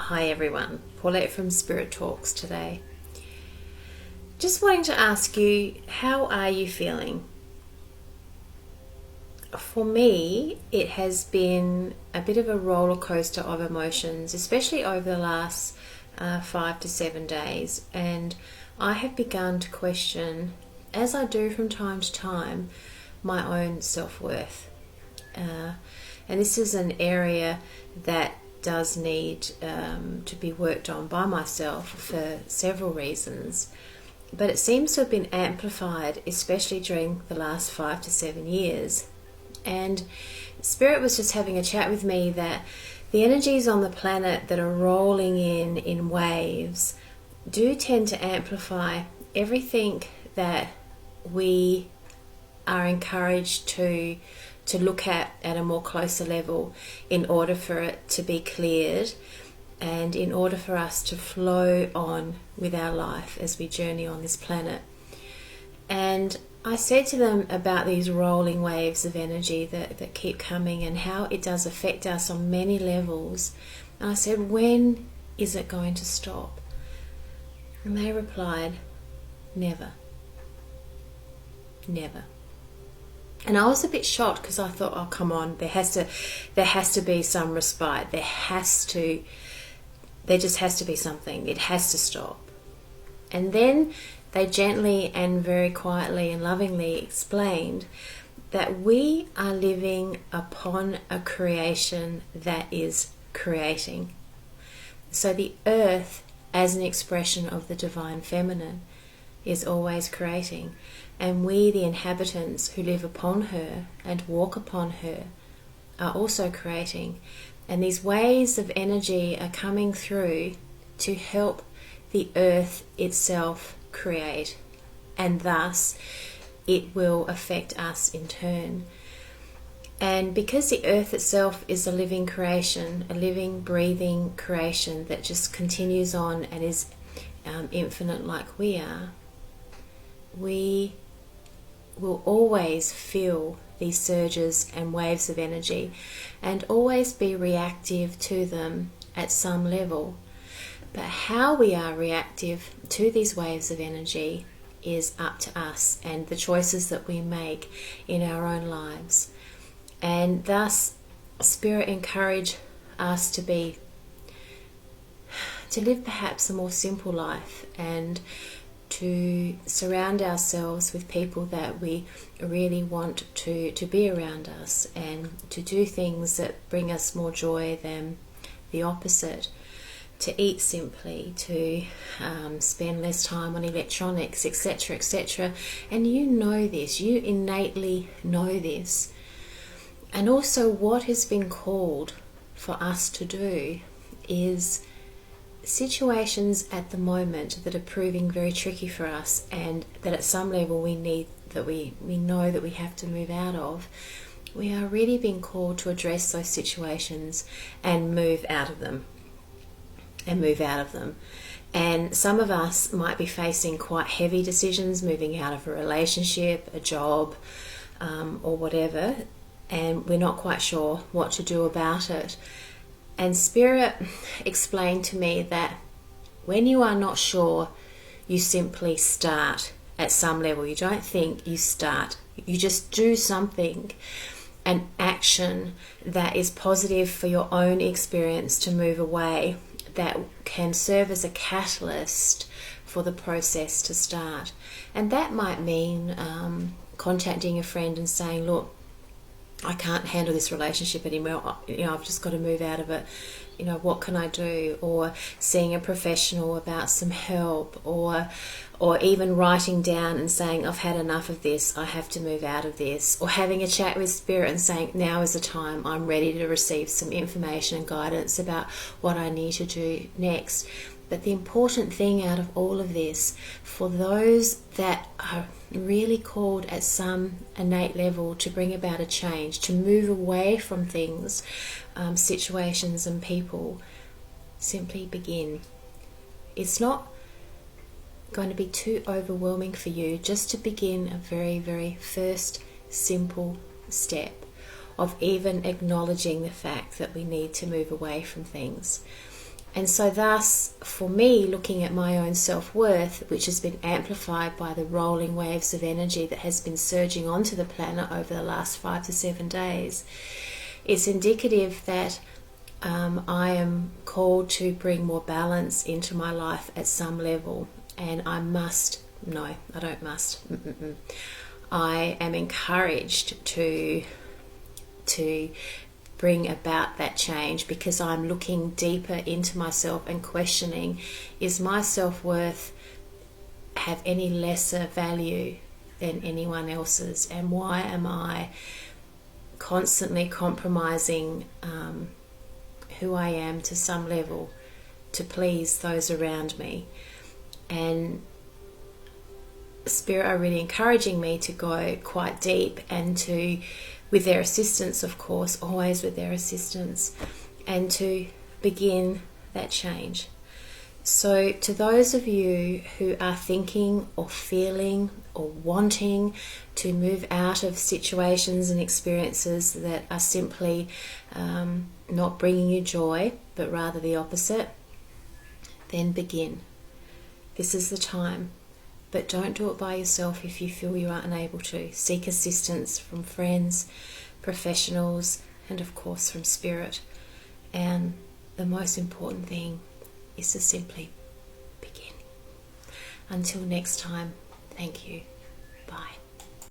Hi everyone, Paulette from Spirit Talks today. Just wanting to ask you, how are you feeling? For me, it has been a bit of a roller coaster of emotions, especially over the last 5 to 7 days, and I have begun to question, as I do from time to time, my own self-worth. And this is an area that does need to be worked on by myself for several reasons, but it seems to have been amplified, especially during the last 5 to 7 years. And Spirit was just having a chat with me that the energies on the planet that are rolling in waves do tend to amplify everything that we are encouraged to look at a more closer level in order for it to be cleared and in order for us to flow on with our life as we journey on this planet. And I said to them about these rolling waves of energy that keep coming and how it does affect us on many levels. And I said, when is it going to stop? And they replied, never. Never. And I was a bit shocked because I thought, oh, come on, there has to be some respite. There just has to be something. It has to stop. And then they gently and very quietly and lovingly explained that we are living upon a creation that is creating. So the earth, as an expression of the divine feminine, is always creating. And we, the inhabitants who live upon her and walk upon her, are also creating. And these waves of energy are coming through to help the earth itself create. And thus, it will affect us in turn. And because the earth itself is a living creation, a living, breathing creation that just continues on and is infinite like we are, we will always feel these surges and waves of energy and always be reactive to them at some level. But how we are reactive to these waves of energy is up to us and the choices that we make in our own lives. And thus, Spirit encourage us to live perhaps a more simple life and to surround ourselves with people that we really want to be around us and to do things that bring us more joy than the opposite, to eat simply, to spend less time on electronics, etc., etc. And you know this, you innately know this. And also what has been called for us to do is situations at the moment that are proving very tricky for us and that at some level we know that we have to move out of. We are really being called to address those situations and move out of them. And some of us might be facing quite heavy decisions, moving out of a relationship, a job, or whatever, and we're not quite sure what to do about it. And Spirit explained to me that when you are not sure, you simply start at some level. You don't think, you start. You just do something, an action that is positive for your own experience to move away, that can serve as a catalyst for the process to start. And that might mean contacting a friend and saying, look, I can't handle this relationship anymore. I've just got to move out of it. What can I do? Or seeing a professional about some help, or even writing down and saying, I've had enough of this. I have to move out of this. Or having a chat with Spirit and saying, now is the time. I'm ready to receive some information and guidance about what I need to do next. But the important thing out of all of this, for those that are really called at some innate level to bring about a change, to move away from things, situations and people, simply begin. It's not going to be too overwhelming for you just to begin a very, very first simple step of even acknowledging the fact that we need to move away from things. And so thus, for me, looking at my own self-worth, which has been amplified by the rolling waves of energy that has been surging onto the planet over the last 5 to 7 days, it's indicative that I am called to bring more balance into my life at some level. And I must, no, I don't must. I am encouraged to bring about that change, because I'm looking deeper into myself and questioning, is my self-worth have any lesser value than anyone else's, and why am I constantly compromising who I am to some level to please those around me? And Spirit are really encouraging me to go quite deep, and to, with their assistance, of course, always with their assistance, and to begin that change. So to those of you who are thinking or feeling or wanting to move out of situations and experiences that are simply not bringing you joy, but rather the opposite, then begin. This is the time. But don't do it by yourself if you feel you are unable to. Seek assistance from friends, professionals, and of course from Spirit. And the most important thing is to simply begin. Until next time, thank you. Bye.